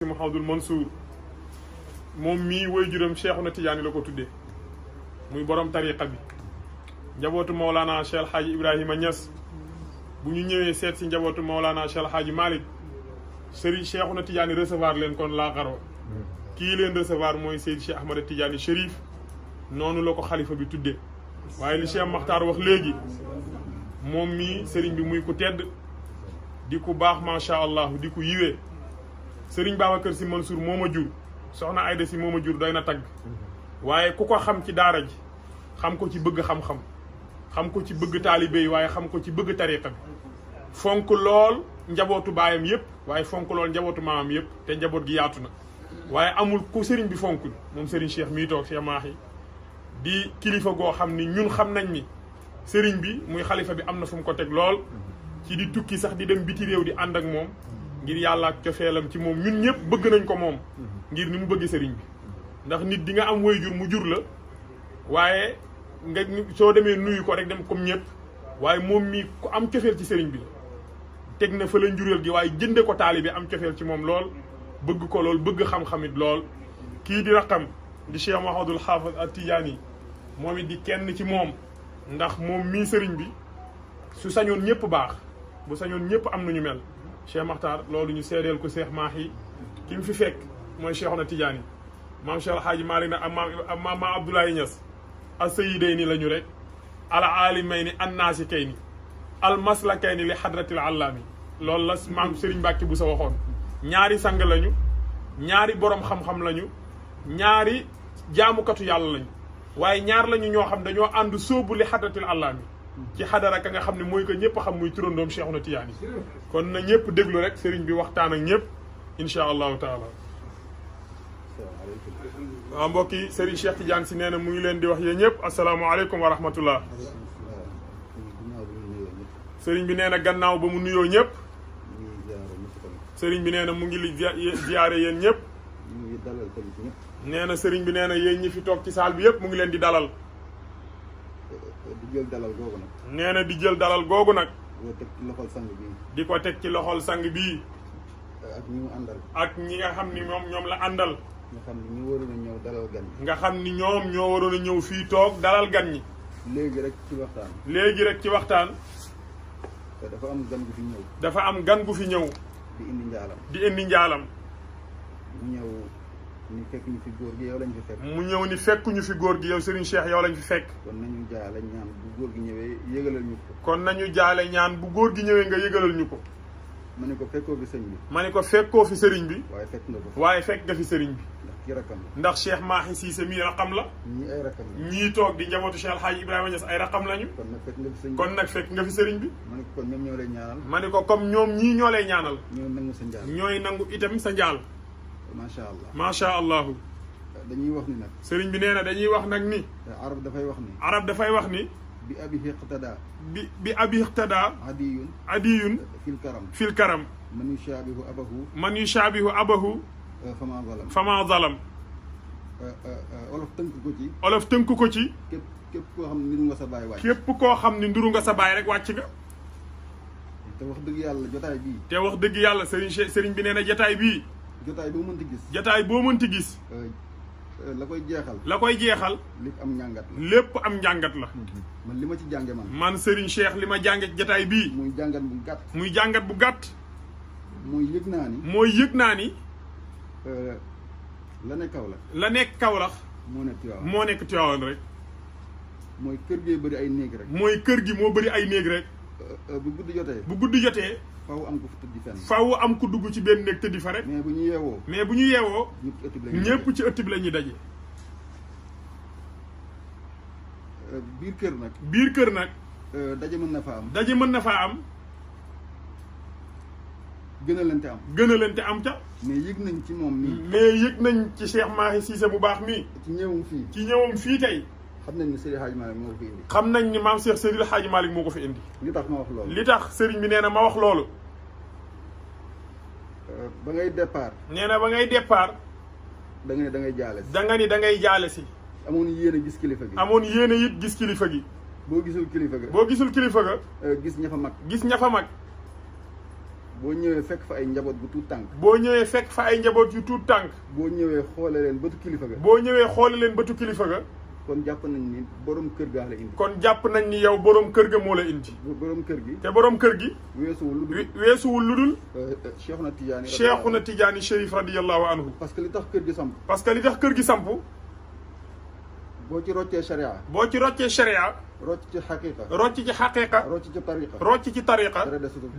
Mouhamadul Mansour moom mii waajuram Cheikhuna Tidiane la ko tuddee muy borom tariqa bi njabootu Mawlana Cheikh El Hadji Ibrahima Niass bu ñu ñëwee seet si njabootu Mawlana Cheikh El Hadji Malick Serigne Cheikhuna Tidiane recevoir leen kon laa xaroo kii leen recevoir mooy Seydi Cheikh Ahmada Tidiane Chérif noonu la ko xalifa bi tuddee waaye li Cheikh Makhtar wax léegi moom mii Serigne bi muy ku tedd di ku baax macha allah di ku yiwee Serigne Babacar Sy Mansour moo ma jur soxna Aïda Sy moo ma jur doy na tagg waaye ku ko xam ci daara ji xam ko ci bëgg xam-xam xam ko ci bëgg taalibe yi waaye xam ko ci bëgg tariqa bi fonk lool njabootu baayam yëpp waaye fonk lool njabootu maamam yëpp te njaboot gi yaatu na waaye amul ku Serigne bi fonkul moom Serigne Cheikh mii toog Cheikh Mahi di kilifa goo xam ni ñun xam nañ ni Serigne bi muy xalifa bi am na fu mu ko teg lool ci di tukki sax di dem biti réew di ànd ak moom ngir yàlla ak cofeelam ci moom ñun ñëpp bëgg nañ ko moom ngir ni mu bëgg sëriñ bi ndax nit di nga am waajur mu jur la waaye nga soo demee nuyu ko rek dem comme ñëpp waaye moom mii ku am cofeel ci sëriñ bi la teg na fa la njureel gi waaye jënde ko taalibe am cofeel ci moom lool bëgg ko lool bëgg xam-xamit lool kii di raqam di Cheikh Mouhamadoul Hafiz At-Tidiane moom it di kenn ci moom ndax moom mii sëriñ bi su sañoon ñëpp baax bu sañoon ñëpp am nañu mel Cheikh Makhtar loolu ñu seedeel ko Cheikh Mahi ki mu fi fekk mooy Cheikhuna Tidiane maam Cheikh El Hadji Malick nag ak maam Abdoulaye Niass as-sayyidayni la ñu rek al aalimayni an-nasikayni al maslakayni li hadratil allami loolu la maam Serigne Mbacke bu sa waxoon ñaari sang lañu ñaari borom xam-xam lañu ñaari jaamukatu yàlla lañu waaye ñaar lañu ñoo xam dañoo ànd sóobu li hadratil allami ci xadara ka nga xam ne mooy ko ñëpp xam muy turandoom Cheikhuna Tidiane kon na ñëpp déglu rek sëriñ bi waxtaan ak ñëpp incha allahu taala. waaw mbokk yi Serigne Cheikh Tidiane si nee na mu ngi leen di wax yéen ñëpp asalaamaaleykum wa rahmatullah. sëriñ bi nee na gannaaw ba mu nuyoo ñëpp. sëriñ bi nee na mu ngi li ziyaare yéen ñëpp. nee na sëriñ bi nee na yéen ñi fi toog ci saal bi yëpp mu ngi leen di dalal. di jël dalal googu nag. nee na di jël dalal googu nag. di ko teg ci loxol sang bii. di ko teg ci loxol sang bii. ak ñi mu àndal. ak ñi nga xam ni ñoom la àndal. nga xam ni ñu waroon a ñëw dalal gan ñi. nga xam ni ñoom ñoo waroon a ñëw fii toog dalal gan ñi. léegi rek ci waxtaan. léegi rek ci waxtaan. te dafa am gan gu fi ñëw. dafa am gan gu fi ñëw. di indi njaalam. di indi njaalam. mu ñëw ni fekk ñu fi góor gi yow lañ fi fekk. mu ñëw ni fekkuñu fi góor gi yow Serigne Cheikh yow lañ fi fekk. kon nañu jaale ñaan bu góor gi ñëwee yëgalal ñu ko. kon nañu jaale ñaan bu góor gi ñëwee nga yëgalal ñu ko. ma ne ko fekkoo fi sëñ bi. ma ne ko fekkoo fi sëriñ bi. waaye fekk nga ko fi. waaye fekk nga fi sëriñ bi. ndax kii rakam la. ndax Cheikh Mahi Cissé mii raqam la. ñii ay rakam la. ñii toog di njabootu Cheikh El Hadji Ibrahima Niass ay raqam lañu. kon nag fekk nga fi sëñ bi. kon nag fekk nga fi sëriñ bi. ma ne ko kon ñoom ñoo lay ñaanal. ma ne ko comme ñoom ñii ñoo lay ñaanal. ñoo nangu sa njaal. ñooy nangu itam sa njaal. macha allah. macha allah. dañuy wax ni nag. sëriñ bi nee na dañuy wax nag ni. arab dafay wax ni. arab dafay wax ni. bi abi iqtada. bi abi iqtada. adiyun. fil karam. man yushabihu abahu. fama zalam. olof tënk ko ci. olof tënk ko ci. képp koo xam ni nduru nga sa baay wàcc. képp koo xam ni nduru nga sa baay rek wàcc nga. te wax dëgg yàlla jotaay bii. te wax dëgg yàlla sëriñ bi nee na jotaay bii. jotaay boo mënti gis. jotaay boo mënti gis. la koy jeexal. la koy jeexal. lépp am njàngat la. lépp am njàngat la. man li ma ci jànge man. man Serigne Cheikh li ma jànge jotaay bii. muy jàngat bu gàtt. muy jàngat bu gàtt. mooy yëg naa ni. mooy yëg naa ni. la nekk Kaolack. la nekk Kaolack. moo nekk Tivaouane. moo nekk Tivaouane rek. mooy kër gee bëri ay néeg rek. mooy kër gi moo bëri ay néeg rek. bu guddi jotee. bu guddi jotee. faaw am ko fa tëddi fenn. faaw am ko dugg ci benn néeg tëddi fa rek. mais bu ñu yeewoo. mais bu ñu yeewoo. ñëpp ci ëtt bi la ñuy daje. biir kër nag. biir kër nag. daje mën na fa am. daje mën na faa am. gënalante am. gënalante am ca. mais yëg nañ ci moom mii. mais yëg nañ ci Cheikh Mahi Cissé bu baax mii. ci ñëwam fii. ci ñëwam fii tey. xam nañ ni Seydi Hadji Malick moo ko fi indi. xam nañ ni maam Cheikh Seydi Hadji Malick moo ko fi indi. li tax ma wax loolu. li tax sëriñ bi nee na ma wax loolu. ba ngay départ. nee na ba ngay départ. da nga ne da ngay jaale si. da nga ni da ngay jaale si. amoon yéene gis kilifa gi. amoon yéene it gis kilifa gi. boo gisul kilifa ga. boo gisul kilifa ga. gis ña fa mag. gis ña fa mag. boo ñëwee fekk fa ay njaboot bu tuut tànk. boo ñëwee fekk fa ay njaboot yu tuut tànk. boo ñëwee xoole leen bëtu kilifa ga. boo ñëwee xoole leen bëtu kilifa ga. kon jàpp nañ ni borom kër gaa la indi. kon jàpp nañ ni yow borom kër ga moo la indi. borom kër gi. te borom kër gi. weesuwul lu dul. Cheikhuna Tidiane. Cheikhuna Tidiane. Cheikhuna Tidiane Chérif radiyallahu anhu. parce que li tax kër gi samp. parce que li tax kër gi samp. boo ci roccee sharia. boo ci roccee sharia. rocc ci xaqiqa. rocc ci xaqiqa. rocc ci tariqa. rocc ci tariqa.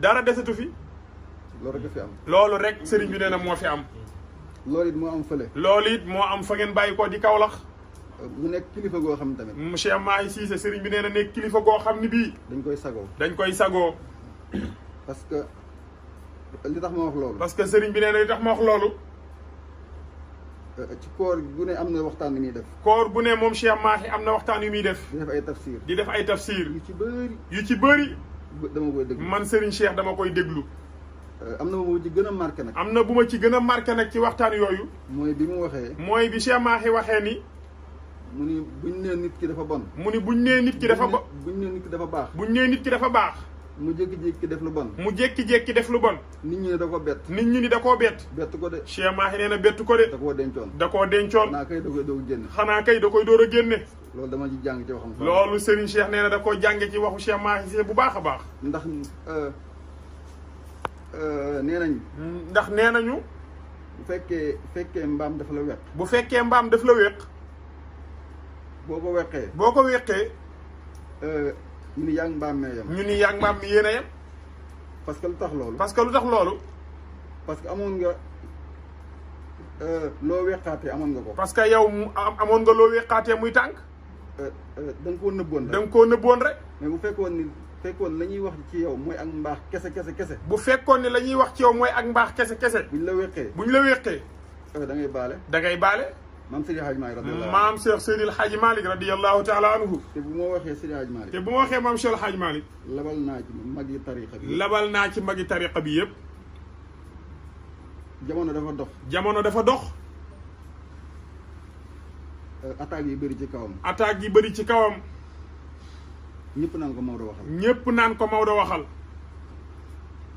dara desatu fi. loolu rek fi am. loolu rek sëriñ bi nee na moo fi am. loolu it moo am fële. loolu it moo am fa ngeen bàyyi ko di Kaolack. mu nekk kilifa goo xam tamit. monsieur Mahi Cissé sëriñ bi nee na nekk kilifa goo xam ni bii. dañ koy sagoo. dañ koy sagoo. parce que li tax ma wax loolu. parce que sëriñ bi nee na li tax ma wax loolu. ci koor gu ne am na waxtaan yu muy def. koor bu ne moom Cheikh Mahi am na waxtaan yu muy def. di def ay tafsir. di def ay tafsir. yu ci bëri. yu ci bëri. dama koy déglu man Serigne Cheikh dama koy déglu. am na bu ma ci gën a marqué nag. am na bu ma ci gën a marqué nag ci waxtaan yooyu. mooy bi mu waxee. mooy bi Cheikh Mahi waxee ni. mu ni buñ nee nit ki dafa bon. mu ni buñ nee nit ki dafa bon. buñ nee nit ki dafa baax. buñ nee nit ki dafa baax. mu jékki-jékki def lu bon. mu jékki-jékki def lu bon. nit ñi ne da ko bett. nit ñi ni da koo bett. bett ko de. Cheikh Mahi nee na bett ko de. da koo dencoon. da koo dencoon. xanaa kay da koy doog génne. xanaa kay da koy door a génne. loolu dama ci jàng ci waxam. loolu Serigne Cheikh nee na da koo jànge ci waxu Cheikh Mahi Cissé bu baax a baax. ndax nee nañ. ndax nee nañu. bu fekkee mbaam dafa la weq. bu fekkee mbaam daf la weq. boo ko weqee. boo ko weqee. ñu ni yaa ngi mbaam mee yem. ñu ni yaa ngi mbaam mi yéen a yem. parce que lu tax loolu. parce que lu tax loolu. parce que amoon nga loo weqaatee amoon nga ko. parce que yow amoon nga loo weqaatee muy tànk. da nga koo nëbboon rek. da nga koo nëbboon rek. mais bu fekkoon la ñuy wax ci yow mooy ak mbaax kese. bu fekkoon ni la ñuy wax ci yow mooy ak mbaax kese. buñ la weqee. buñ la weqee. da ngay baale. da ngay baale. maam Seydi Hadji Malick radiyallahu maam Cheikh Seydi Hadji Malick radiyallahu taala anhu. te bu ma waxee Seydi Hadji Malick. te bu ma waxee maam Cheikh Hadji Malick. labal naa ci magi tariqa bi. labal naa ci magi tariqa bi yëpp. jamono dafa dox. jamono dafa dox. attaques yi bëri ci kawam. attaques yi bëri ci kawam. ñëpp naan ko Maodo waxal. ñëpp naan ko Maodo waxal.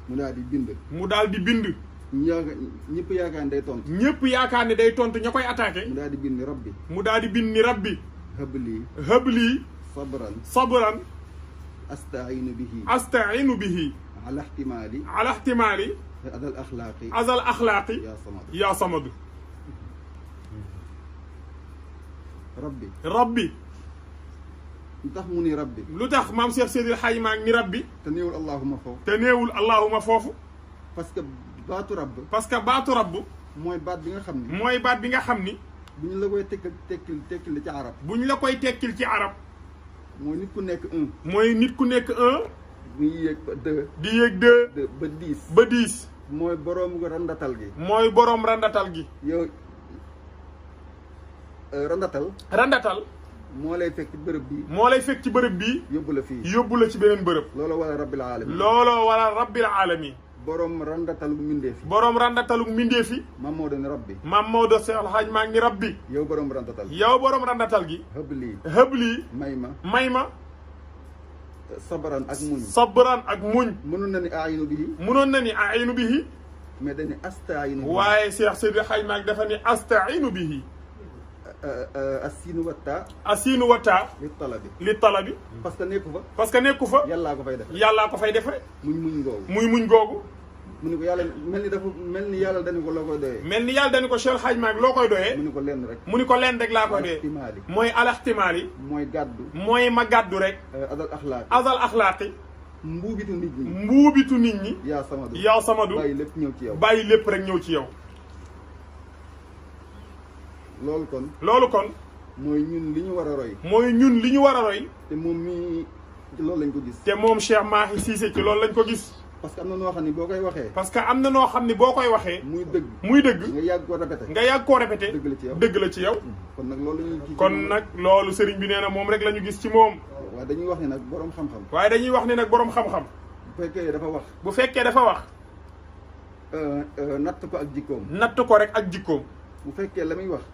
mu daal di bind. mu daal di bind. ñëpp yaakaar ne day tontu. ñëpp yaakaar ne day tontu ña koy attaqué. mu daal di bind rabbi. mu daal di bind ni rabbi. habli. sabran. astainu bihi. bihi. ala ihtimali. azal axlaaqi. yaa samadu. rabbi. lu tax mu ni rabbi. lu tax maam Cheikh Seydil Hadji Malick ni rabbi. te néewul allahuma foofu. parce que baatu rabb. mooy baat bi nga xam ni. bu ñu la koy tekkil ci arab. bu ñu la koy tekkil ci arab. mooy nit ku nekk un. muy yéeg deux. di yéeg deux. ba 10. ba 10. mooy boroom randatal gi. yow. randatal. moo lay fekk ci bërëb bii. yóbbu la fii. yóbbu la ci beneen bërëb. looloo wala rabbil alamin. boroom randatalug mbindee fi. Maam Maodo ni rabbi. Maam Maodo Cheikh El Hadji Malick ni rabbi. yow boroom randatal gi. hëblii. may ma. sabran ak muñ. mënoon na ni aayinu bihi. mais dañu astaayinu. waaye Cheikh Seydi Hadji Malick dafa ni astaayinu bihi. asiinu wattaa. li talabi. parce que nekku fa. yàllaa ko fay def. muy muñ googu. mu ni ko yàlla mel ni yàlla dañu ko loo koy doyee. Cheikh El Hadji Malick loo koy doyee. mu ni ko lenn rek laa koy doyee. mooy alaxtimaali. mooy ma gàddu rek. azal axlaaqi. mbuubitu nit ñi. yaa samadu. bàyyi lépp rek ñëw ci yow. loolu kon. mooy ñun li ñu war a roy. te moom mii ci loolu lañ ko gis. te moom Cheikh Mahi Cissé ci loolu lañ ko gis. parce que am na noo xam ne boo koy waxee. muy dëgg. nga yàgg koo répété. dëgg la ci yow. kon nag loolu sëriñ bi nee na moom rek la ñu gis ci moom. waaye dañuy wax ni nag boroom xam-xam. bu fekkee dafa wax. natt ko ak jikkoom.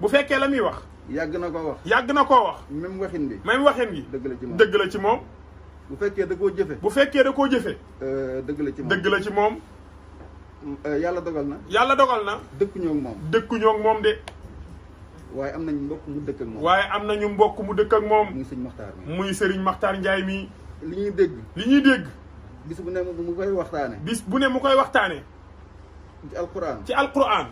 bu fekkee la muy wax. yàgg na koo wax. même waxin bi. dëgg la ci moom. bu fekkee da koo jëfe. dëgg la ci moom. yàlla dogal na. yàlla dogal na. dëkkuñoo ak moom. dëkkuñoo ak moom de. waaye am nañu mbokk mu dëkk ak moom. waaye am nañu mbokk mu dëkk ak moom. muy sëñ Maxtaar mi. muy Serigne Maxtaar Ndiaye mii. li ñuy dégg. li ñuy dégg. bis bu ne mu koy waxtaane. bis bu ne mu koy waxtaane. ci alquran. ci alquran.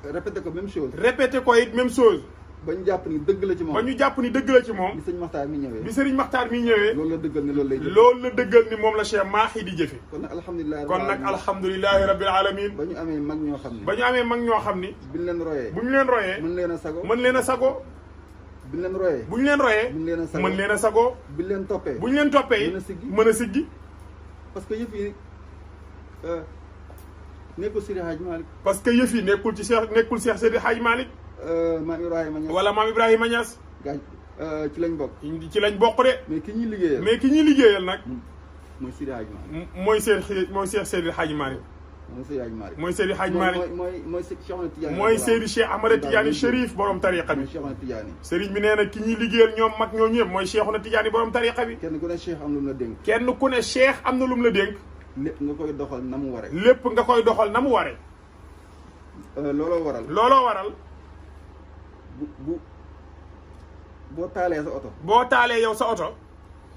répété ko même chose. répété ko it même chose. ba ñu jàpp ni dëgg la ci moom. ba ñu jàpp ni dëgg la ci moom. bi sëñ Maxtaar mi ñëwee. bi Serigne Maxtaar mi ñëwee. loolu la dëggal ni loolu lay jëfe. loolu la dëggal ni moom la Cheikh Mahi di jëfe. kon nag alhamdulilah. kon nag alhamdulilahi rabbil alamin. ba ñu amee mag ñoo xam ni. ba ñu amee mag ñoo xam ni. buñ leen royee. bu ñu leen royee. mën leen a sago. mën leen a sago. buñ leen royee. bu ñu leen royee. mën leen a sago. mën leen a sago. buñ leen toppee. bu ñu leen toppee. mën a siggi. mën a siggi. parce que yëf yi nekkul Seydi Hadj Malick. parce que yëf yi nekkul ci Cheikh nekkul Cheikh Seydi Hadj Malick. maam Ibrahima Niass. wala maam Ibrahima Niass. gaañ ci lañ bokk. ci lañ bokk de. mais ki ñuy liggéeyal. mais ki ñuy liggéeyal nag. mooy Seydi Hadj Malick. mooy Cheikh Seydi Hadj Malick. mooy Seydi Hadj Malick. mooy Seydi Hadj Malick. mooy Cheikh Ahmed Tidiane. mooy Seydi Cheikh Ahmed Tidiane Chérif borom tariqa bi. mooy Cheikh Ahmed Tidiane. Serigne bi nee na ki ñuy liggéeyal ñoom mag ñoo ñëpp mooy Cheikh Ahmed Tidiane borom tariqa bi. kenn ku ne Cheikh am na lu mu la dénk. kenn ku ne Cheikh am na lu mu la dénk. lépp nga koy doxal na mu waree. lépp nga koy doxal na mu waree. looloo waral. looloo waral. boo taalee sa oto. boo taalee yow sa oto.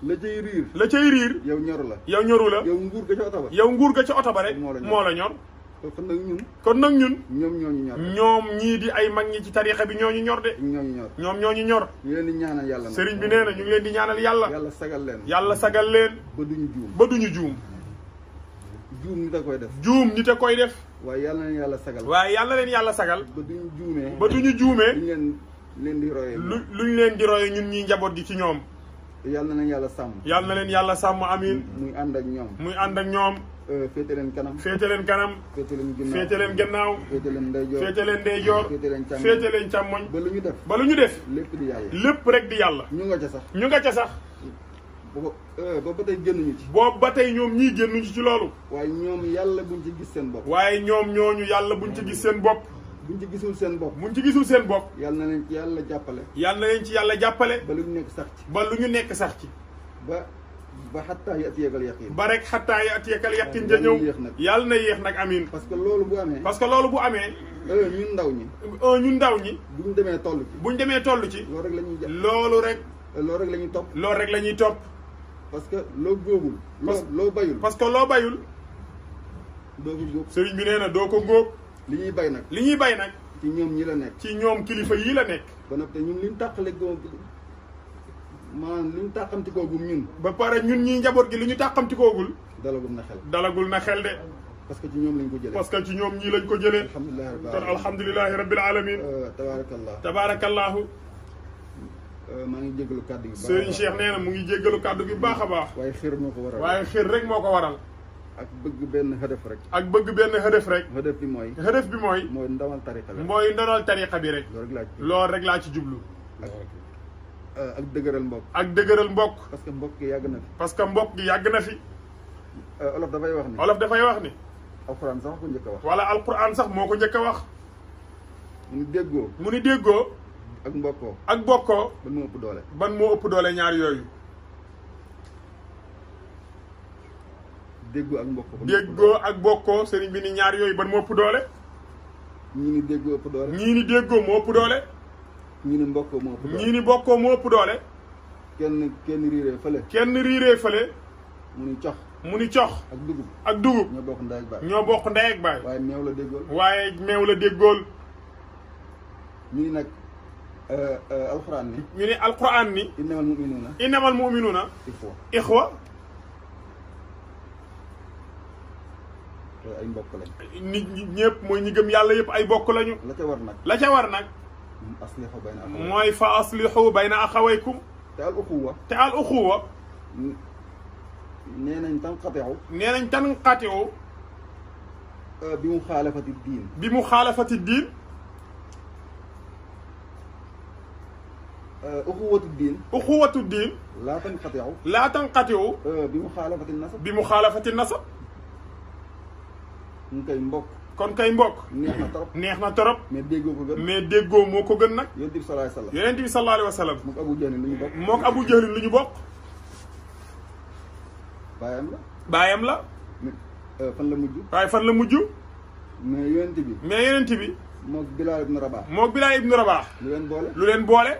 la cay riir. la cay riir. yow ñoru la. yow ñoru la. yow nguur ga ca oto ba. yow nguur ga ca oto ba rek. moo la ñor. kon nag ñun. kon nag ñun. ñoom ñooñu ñor. ñoom ñii di ay mag ñi ci tarixa bi ñooñu ñor de. ñooñu ñor. ñoom ñooñu ñor. ñu leen di ñaanal yàlla. Serigne bi nee na ñu ngi leen di ñaanal yàlla. yàlla sagal leen. yàlla sagal leen. ba duñu juum. ba duñu juum. juum nit a koy def. juum nit a koy def. waaye yàlla na leen yàlla sagal. waaye yàlla leen yàlla sagal. ba duñu juumee. ba duñu juumee. luñ leen di royee. luñ leen di royee ñun ñii njaboot gi ci ñoom. yàlla na leen yàlla sàmm. yàlla na leen yàlla sàmm amiin. muy ànd ak ñoom. muy ànd ak ñoom. féete leen kanam. féete leen kanam. féete leen ginnaaw. féete leen gannaaw. féete leen ndeyjoor. féete leen ndeyjoor. féete leen càmmoñ. féete leen càmmoñ. ba lu ñu def. ba lu ñu def. lépp di yàlla. lépp rek di yàlla. ñu nga ca sax. ñu nga ca sax. ba tey génnuñu ci. boobu ba tey ñoom ñii génnuñu ci loolu. waaye ñoom yàlla buñ ci gis seen bopp. waaye ñoom ñooñu yàlla buñ ci gis seen bopp. buñ ci gisul seen bopp. buñ ci gisul seen bopp. yàlla na leen ci yàlla jàppale. yàlla na leen ci yàlla jàppale. ba lu ñu nekk sax ci. ba lu ñu nekk sax ci. ba xattaa yatiyakal yaqin. ba rek xattaa yatiyakal yaqin ja ñëw. yàlla na yéex nag amiin. parce que loolu bu amee. parce que loolu bu amee. ñun ndaw ñi. ñun ndaw ñi. buñ demee toll ci. buñ demee toll ci. loolu rek la ñuy loolu rek. loolu rek la ñuy topp. loolu rek la ñuy topp. parce que loo góobul. loo bayul. parce que loo bayul. doo ko góob. Sëriñ bi nee na doo ko góob. li ñuy bay nag. li ñuy bay nag. ci ñoom ñi la nekk. ci ñoom kilifa yii la nekk. ba noppi ñun liñ tàqale góob maanaam liñ tàqamtikoogum ñun. ba pare ñun ñii njaboot gi li ñu tàqamtikoogul. dalagul na xel. dalagul na xel de. parce que ci ñoom lañ ko jëlee. parce que ci ñoom ñii lañ ko jëlee. kon alhamdulilahi rabbil alamin. tabaarakallah. tabaarakallahu. maa ngi jéggalu kàddu gi. Serigne Cheikh nee na mu ngi jéggalu kàddu gi baax a baax. waaye xër moo ko waral. waaye xër rek moo ko waral. ak bëgg benn hëdëf rek. ak bëgg benn hëdëf rek. hëdëf bi mooy. hëdëf bi mooy. mooy ndawal tariqa bi. mooy ndawal tariqa bi rek. loolu rek laa ci jublu. ak dëgëral mbokk. ak dëgëral mbokk. parce que mbokk gi yàgg na fi. parce que mbokk gi yàgg na fi. olof dafay wax ni. olof dafay wax ni. alquran sax ko njëkk a wax. wala alquran sax moo ko njëkk a wax. mu ni déggoo. mu ni déggoo. ak mbokkoo. ak bokkoo. ban moo ëpp doole. ban moo ëpp doole ñaar yooyu. déggoo ak mbokkoo. déggoo ak bokkoo sëriñ bi ni ñaar yooyu ban moo ëpp doole. ñii ni déggoo ëpp doole. ñii ni déggoo moo ëpp doole. ñii ni mbokkoo moo ëpp doole. ñii ni bokkoo moo ëpp doole. kenn riiree fële. kenn riiree fële. mu ni cox. mu ni cox. ak dugub. ak dugub. ñoo bokk ndey ak baay. ñoo bokk ndey ak baay. waaye meew la déggool. waaye meew la déggool. ñu ni nag alxuraan ni. ñu ni alxuraan ni. innamal mu'minuuna. innamal mu'minuuna. ixwa. ay mbokk lañ. nit ñi ñëpp mooy ñi gëm yàlla yëpp ay bokk lañu. la ca war nag. la ca war nag. aslihu bayna axawaykum. mooy fa aslihu bayna axawaykum. te al uxuwa. te al uxuwa. nee nañ tanqati'u. nee nañ tanqati'u. bi mu xaalafati diin. bi mu xaalafati diin. uxuwatu diin. uxuwatu diin. laa tanqati'u. laa tanqati'u. bi mu xaalafati nasab. bi mu xaalafati nasab. ñu koy mbokk. kon kay mbokk. neex na trop. neex na trop. mais déggoo ko gën. mais déggoo moo ko gën nag. yonent bi sallallahu alayhi wa sallam. yonent bi sallallahu alayhi wa sallam. mook Abu Jahlin lu ñu bokk. mook Abu Jahlin lu ñu bokk. baayam la. baayam la. fan la mujj. waaye fan la mujj. mais yonent bi. mook Bilaal ibnu Rabaax. lu leen boole.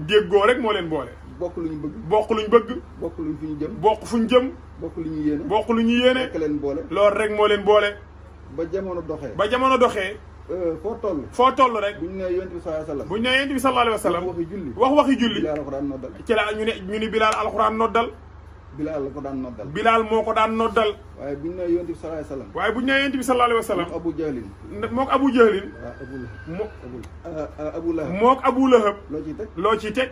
déggoo rek moo leen boole. bokk lu ñu bëgg. bokk lu ñu jëm. bokk fu ñu jëm. bokk lu ñu yéene. rek leen boole. loolu rek moo leen boole. ba jamono doxee. foo toll rek. bu ñu nee yonent bi sallallahu alayhi wa sallam. wax waxi julli. Bilaal ko daan noddal. ci la ñu ni Bilaal alxuraan noddal. Bilaal la ko daan noddal. Bilaal moo ko daan noddal. waaye bu ñu nee yonent bi sallallahu alayhi wa sallam. waaye bu ñu nee yonent bi sallallahu alayhi wa sallam. mook Abu Jahlin. mook Abu Lahab. loo ciy teg.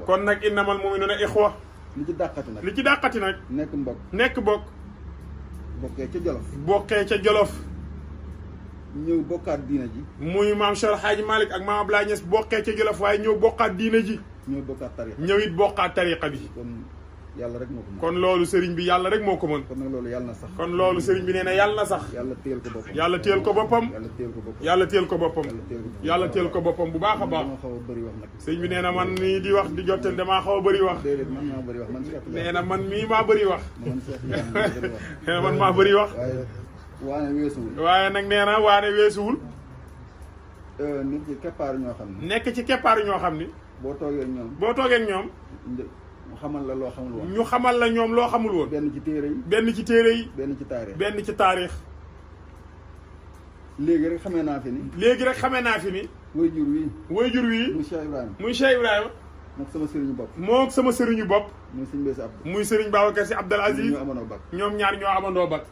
kon nag innamal mu'minuuna ixwa. li ci dàqati nag. nekk mbokk. bokkee ca Jolof. ñëw bokkaat diina ji. muy maam Cheikh Hadji Malick ak maam Abdoulaye Niass bokkee ca Jolof waaye ñëw bokkaat diina ji. ñëw it bokkaat tariqa bi. yàlla rek moo ko mën. kon loolu sëriñ bi yàlla rek moo ko mën. kon nag loolu yàlla na sax. kon loolu sëriñ bi nee na yàlla na sax. yàlla téel ko boppam. yàlla téel ko boppam bu baax a baax. sëriñ bi nee na man mii di wax di jottali damaa xaw a bëri wax. nee na man mii maa bëri wax. nee na man maa bëri wax. waaye nag nee na waane weesuwul. nekk ci keppaaru ñoo xam ni. boo toogee ak ñoom. ñu xamal la ñoom loo xamul woon. benn ci téere yi. benn ci taarix. léegi rek xamee naa fi ni. way jur wii. muy Cheikh Ibrahima. mook sama sëriñu bopp. muy sëriñ Babacar Sy Abdul Aziz. ñoom ñaar ñoo amandoo bak.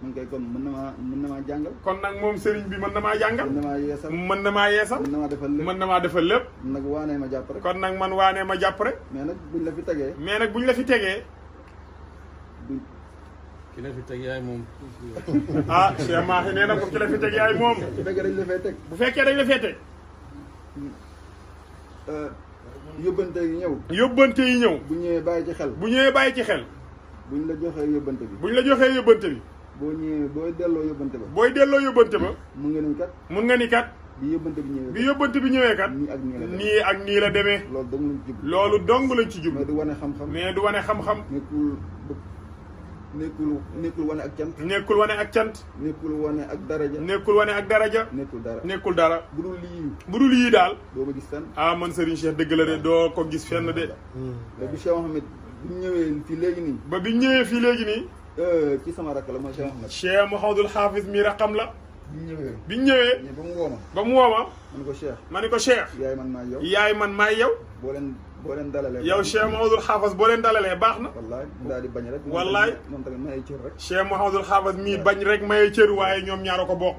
man kay kon mën na maa jàngal. kon nag moom sëriñ bi mën na maa jàngal. mën na maa yeesal. mën na maa defal lépp. nag waanee ma jàpp rek. kon nag man waanee ma jàpp rek. mais nag buñ la fi tegee. ki la fi teg yaay moom. ah Cheikh Mahi nee na ko ki la fi teg yaay moom. bu fekkee dañ la fay teg. bu fekkee dañ la fay teg. yóbbante yi ñëw. bu ñëwee bàyyi ci xel. buñ la joxee yóbbante bi. booy delloo yóbbante ba. mun nga ni kat. bi yóbbante bi ñëwee kat. nii ak nii la demee. loolu dong lañ ci jub. mais du wane xam-xam. nekkul wane ak cant. nekkul wane ak daraja. nekkul dara. bu dul yii daal. doo ko gis fenn. ah man Serigne Cheikh dëgg la de doo ko gis fenn de. bi Cheikh Mouhamed bi ñëwee fii léegi nii. ci sama rakk la mooy Cheikh Mouhamed. Cheikh Mouhamadul Hafiz mi raqam la. bi ñu ñëwee. ba mu wooma. ma ni ko Cheikh. yaay man maay yow. boo leen dalalee. yow Cheikh Mouhamadul Hafiz boo leen dalalee baax na. daal di bañ rek. wallaay moom tamit maye cër rek. Cheikh Mouhamadul Hafiz mii bañ rek maye cër waaye ñoom ñaar a ko bokk.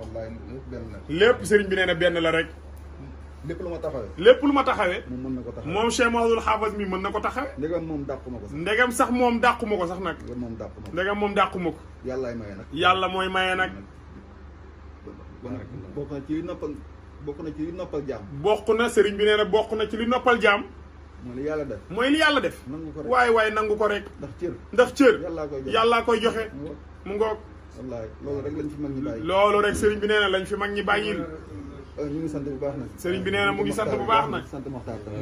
lépp sëriñ bi nee na benn la rek. lépp lu ma taxawee. moom Cheikh Mouhamadul Hafiz mi mën na ko taxawee. ndegam moom dàquma ko sax. ndegam sax moom dàquma ko sax nag. ndegam moom dàquma ko. yàllaay maye nag. yàlla mooy maye nag. bokk na ci li noppal jaam. bokk na sëriñ bi nee na bokk na ci li noppal jaam. mooy li yàlla def. waaye nangu ko rek. ndax cër. yàllaa koy joxe. mu ngoog. loolu rek sëriñ bi nee na lañ fi mag ñi bàyyil. ñu ngi sant bu baax nag. sëriñ bi nee na mu ngi sant bu baax nag.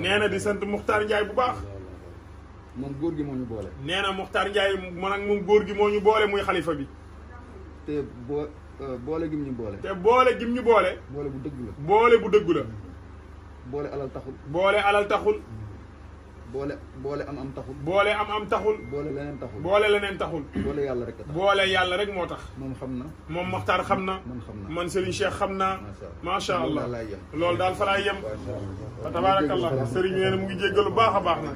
nee na di sant Muxtaar Njaay bu baax. moom góor gi moo ñu boole. nee na Muxtaar Njaay man ak moom góor gi moo ñu boole muy xalifa bi. te boole gim ñu boole. boole bu dëgg la. bu dëgg la. boole alal taxul. boole am taxul. boole leneen taxul. boole yàlla rek moo tax. moom xam na. moom Muxtaar xam na. man Serigne Cheikh xam naa. macha allah loolu daal fa laay yem. fa tabaarakallah Serigne nee na mu ngi jéggalu baax a baax na.